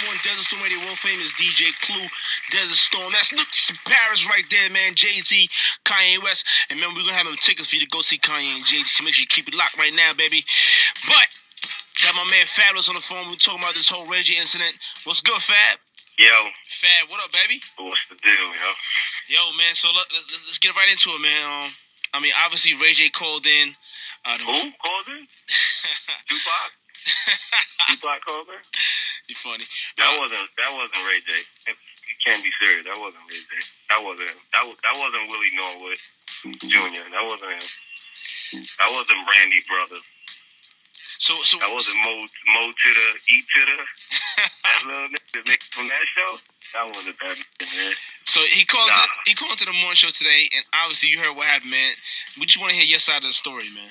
1 Desert Storm Radio world famous DJ Clue, Desert Storm. That's Lucas in Paris right there, man. Jay-Z, Kanye West. And man, we're going to have them tickets for you to go see Kanye and Jay-Z. So make sure you keep it locked right now, baby. But, got my man Fabolous on the phone. We're talking about this whole Ray J incident. What's good, Fab? Yo. Fab, what up, baby? What's the deal, yo? Yo, man, so let's get right into it, man. I mean, obviously, Ray J called in. Who called in? Tupac? Tupac called in? You funny. That wasn't Ray J. You can't be serious. That wasn't Ray J. That wasn't Willie Norwood Jr. That wasn't him. That wasn't Brandy Brothers. So that wasn't Mo to the E to the that little nigga from that show. That wasn't that man. So he called to the morning show today, and obviously you heard what happened, man. We just want to hear your side of the story, man.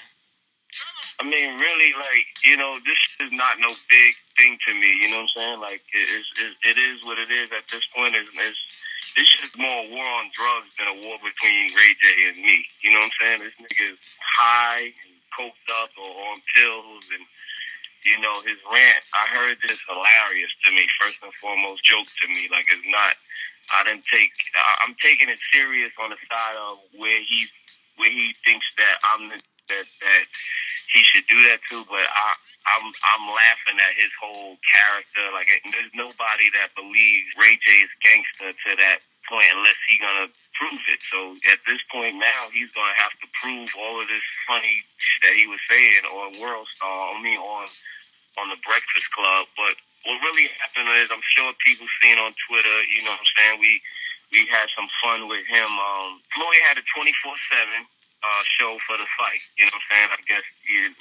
I mean, really, like, you know, this is not no big thing to me. You know what I'm saying? Like, it is what it is at this point. This is more a war on drugs than a war between Ray J and me. You know what I'm saying? This nigga's high and coked up or on pills, and you know, his rant, I heard this hilarious to me, first and foremost, joke to me. Like, it's not, I'm taking it serious on the side of where he thinks that that he should do that too, but I'm laughing at his whole character. Like, there's nobody that believes Ray J is gangster to that point unless he's gonna prove it. So at this point now, he's gonna have to prove all of this funny that he was saying on World Star. I mean, on the Breakfast Club. But what really happened is, I'm sure people seen on Twitter. You know what I'm saying? We had some fun with him. Floyd had a 24/7 show for the fight. You know what I'm saying? I guess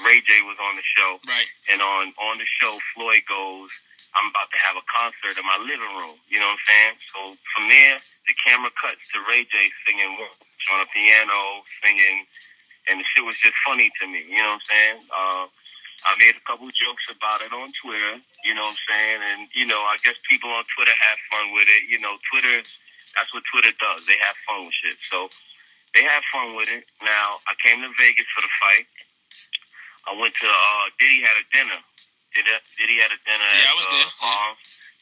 Ray J was on the show. Right. And on the show, Floyd goes, I'm about to have a concert in my living room. You know what I'm saying? So from there, the camera cuts to Ray J singing on a piano, singing, and the shit was just funny to me. You know what I'm saying? I made a couple jokes about it on Twitter. You know what I'm saying? And, you know, I guess people on Twitter have fun with it. You know, Twitter, that's what Twitter does. They have fun with shit. So they have fun with it. Now, I came to Vegas for the fight. I went to, Diddy had a dinner. Diddy had a dinner at I was there.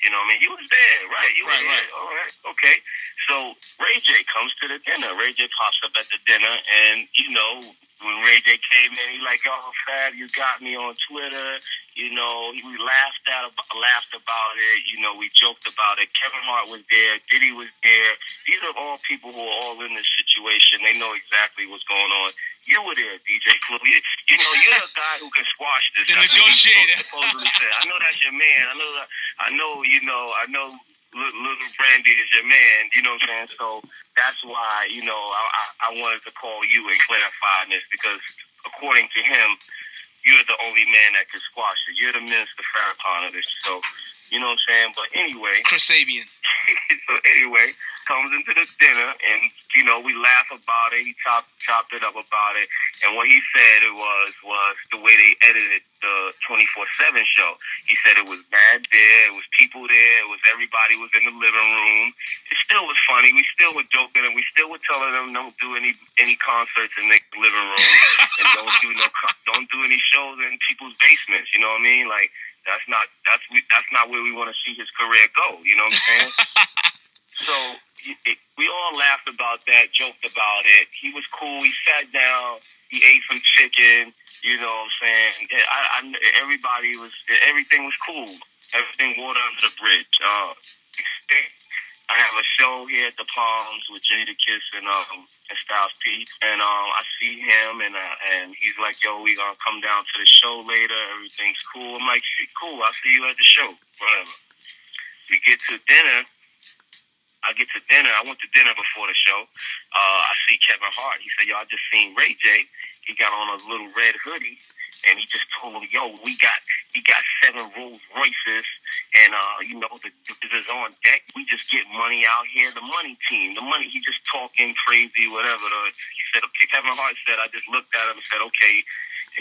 You know what I mean? You was there, right? You right, were there. Right. All right. Okay. So Ray J comes to the dinner. Ray J pops up at the dinner, and, you know, when Ray J came in, he like, oh, Fab, you got me on Twitter. You know, we laughed about it. You know, we joked about it. Kevin Hart was there. Diddy was there. These are all people who are all in this situation. They know exactly what's going on. You were there, DJ Clue. You know, you're the guy who can squash this. The negotiator. I know that's your man. I know, Little Brandy is your man, you know what I'm saying? So that's why, you know, I wanted to call you and clarify this, because according to him, you're the only man that can squash it. You're the Minister Farrakhan of this. So, you know what I'm saying? But anyway. Chris Sabian. So anyway, comes into the dinner, and, you know, we laugh about it. He chopped it up about it. And what he said it was the way they edited the 24/7 show. He said it was bad there. It was people there. It was everybody was in the living room. It still was funny. We still were joking, and we still were telling them don't do any concerts in their living room, and don't do any shows in people's basements. You know what I mean? Like, that's not where we want to see his career go. You know what I'm saying? So we all laughed about that, joked about it. He was cool. He sat down. He ate some chicken. You know what I'm saying? Everything was cool. Everything water under the bridge. I have a show here at the Palms with Jada Kiss and Styles P. And I see him, and he's like, yo, we gonna come down to the show later. Everything's cool. I'm like, shit, cool. I'll see you at the show. Whatever. We get to dinner. I went to dinner before the show. I see Kevin Hart. He said, yo, I just seen Ray J. He got on a little red hoodie, and he just told me, yo, we got 7 Rolls Royces, and, you know, the is on deck. We just get money out here. The money team. He just talking crazy, whatever. He said, okay, Kevin Hart said, I just looked at him and said, okay,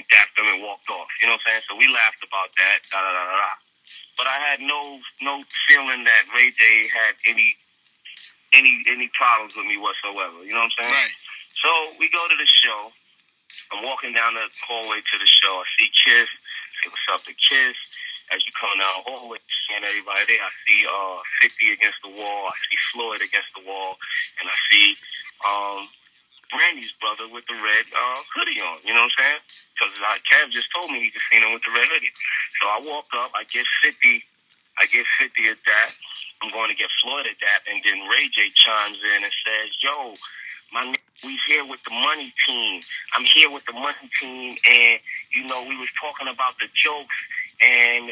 and dapped him and walked off. You know what I'm saying? So we laughed about that, But I had no feeling that Ray J had any problems with me whatsoever. You know what I'm saying? Right. So we go to the show. I'm walking down the hallway to the show. I see Kiss. Say what's up to Kiss. as you come down the hallway, seeing everybody there, I see 50 against the wall, I see Floyd against the wall, and I see Brandy's brother with the red hoodie on. You know what I'm saying? Because Kev just told me he just seen him with the red hoodie. So I walk up, I get 50 a dap. I'm going to get Floyd a dap, and then Ray J chimes in and says, "Yo, my nigga, we here with the money team. I'm here with the money team, and you know we was talking about the jokes, and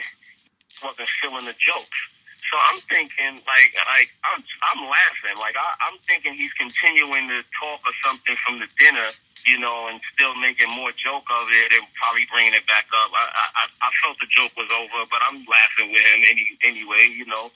wasn't feeling the jokes." So I'm thinking, like I'm laughing, like I'm thinking he's continuing to talk or something from the dinner, you know, and still making more joke of it and probably bringing it back up. I felt the joke was over, but I'm laughing with him anyway, you know,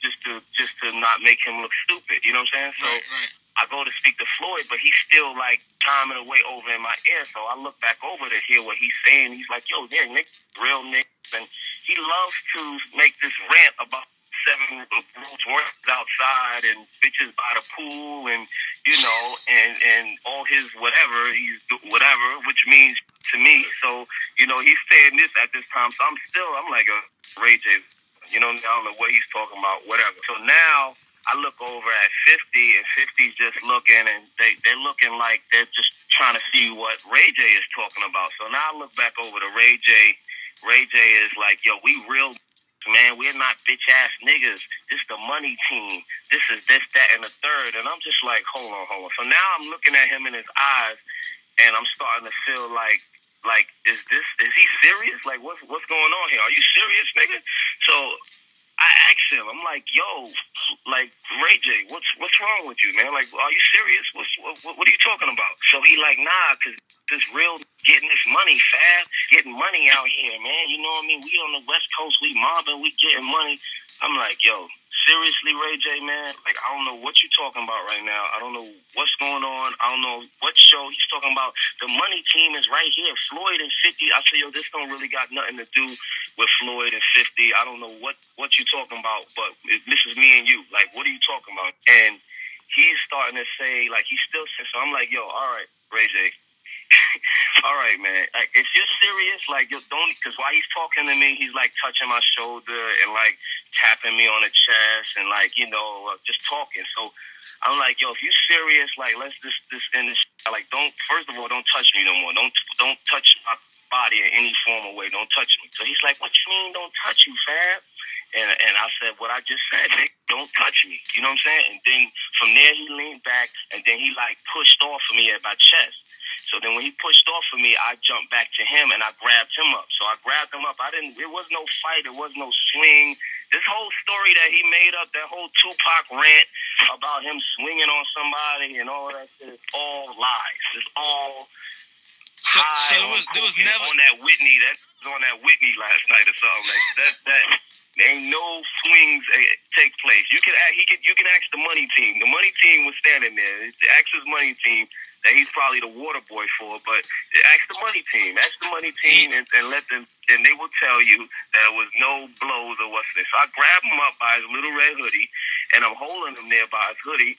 just to not make him look stupid, you know what I'm saying? So right. I go to speak to Floyd, but he's still like chiming away over in my ear. So I look back over to hear what he's saying. He's like, "Yo, there, Nick, real Nick," and he loves to make this rant about 7 Rolls Royces outside and bitches by the pool and, you know, and all his whatever, which means to me. So, you know, he's saying this at this time. So I'm like a Ray J, you know, I don't know what he's talking about, whatever. So now I look over at 50 and 50's just looking and they're looking like they're just trying to see what Ray J is talking about. So now I look back over to Ray J. Ray J is like, "Yo, we real, man, we're not bitch-ass niggas. This the money team. This is this, that, and the third." And I'm just like, hold on. So now I'm looking at him in his eyes, and I'm starting to feel like, is he serious? Like, what's going on here? Are you serious, nigga? So I asked him, I'm like, "Yo, like, Ray J, what's wrong with you, man? Like, are you serious? What are you talking about?" So he like, "Nah, cause this real getting this money, fab, getting money out here, man. You know what I mean? We on the West Coast, we mobbing, we getting money." I'm like, "Yo, seriously, Ray J, man? Like, I don't know what you're talking about right now. I don't know what's going on. I don't know what show he's talking about. The money team is right here. Floyd and 50. I said, "Yo, this don't really got nothing to do with Floyd and 50. I don't know what you're talking about, but this is me and you. Like, what are you talking about?" And he's starting to say, like, he's still saying, so I'm like, "Yo, all right, Ray J, all right, man. Like, if you're serious, like, you don't," because while he's talking to me, he's like touching my shoulder and like tapping me on the chest and like, you know, just talking. So I'm like, "Yo, if you're serious, like, let's this end this. Like, don't, first of all, don't touch me no more. Don't touch my body in any form or way. Don't touch me." So he's like, "What you mean don't touch you, fam?" And I said, "What I just said, Nick, don't touch me." You know what I'm saying? And then from there he leaned back and then he like pushed off of me at my chest. So then when he pushed off of me, I jumped back to him and I grabbed him up. So I grabbed him up. It was no fight. It was no swing. This whole story that he made up, that whole Tupac rant about him swinging on somebody and all that shit, is all lies. It's all so there was never on that Whitney. That was on that Whitney last night or something like that. There ain't no swings take place. You can ask the money team. The money team was standing there. Ask his money team that he's probably the water boy for, but ask the money team. Ask the money team and let them, and they will tell you that it was no blows or what's this. So I grab him up by his little red hoodie, and I'm holding him there by his hoodie,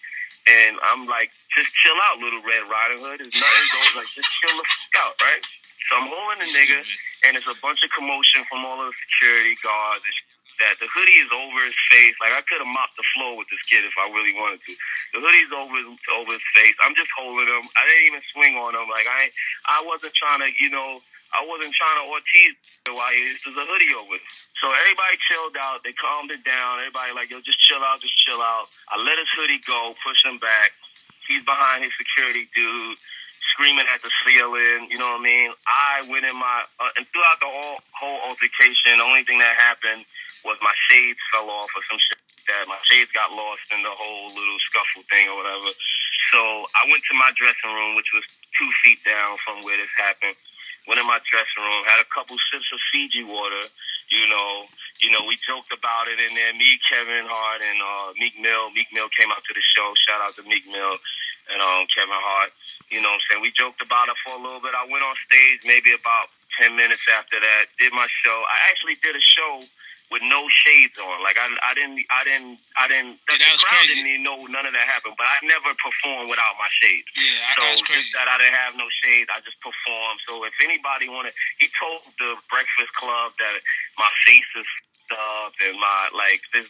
and I'm like, "Just chill out, Little Red Riding Hood. There's nothing going, like, just chill the fuck out, right?" So I'm holding the nigga, and it's a bunch of commotion from all of the security guards and that. The hoodie is over his face. Like, I could have mopped the floor with this kid if I really wanted to. The hoodie's over his face. I'm just holding him. I didn't even swing on him. Like, I wasn't trying to, you know, I wasn't trying to Ortiz while there's a hoodie over it. So everybody chilled out. They calmed it down. Everybody like, "Yo, just chill out, just chill out." I let his hoodie go, push him back. He's behind his security dude, screaming at the ceiling, you know what I mean? I went in my, and throughout the whole altercation, the only thing that happened was my shades fell off or some shit like that. My shades got lost in the whole little scuffle thing or whatever. So I went to my dressing room, which was 2 feet down from where this happened. Went in my dressing room, had a couple sips of Fiji water, you know, we joked about it in there. Me, Kevin Hart, and Meek Mill. Meek Mill came out to the show. Shout out to Meek Mill and Kevin Hart. You know what I'm saying? We joked about it for a little bit. I went on stage maybe about 10 minutes after that, did my show. I actually did a show with no shades on. Like I didn't. that The was crowd crazy. didn't even know none of that happened. But I never performed without my shades. Yeah, that was crazy. Just that I didn't have no shades, I just performed. So if anybody wanted, he told the Breakfast Club that my face is up and my this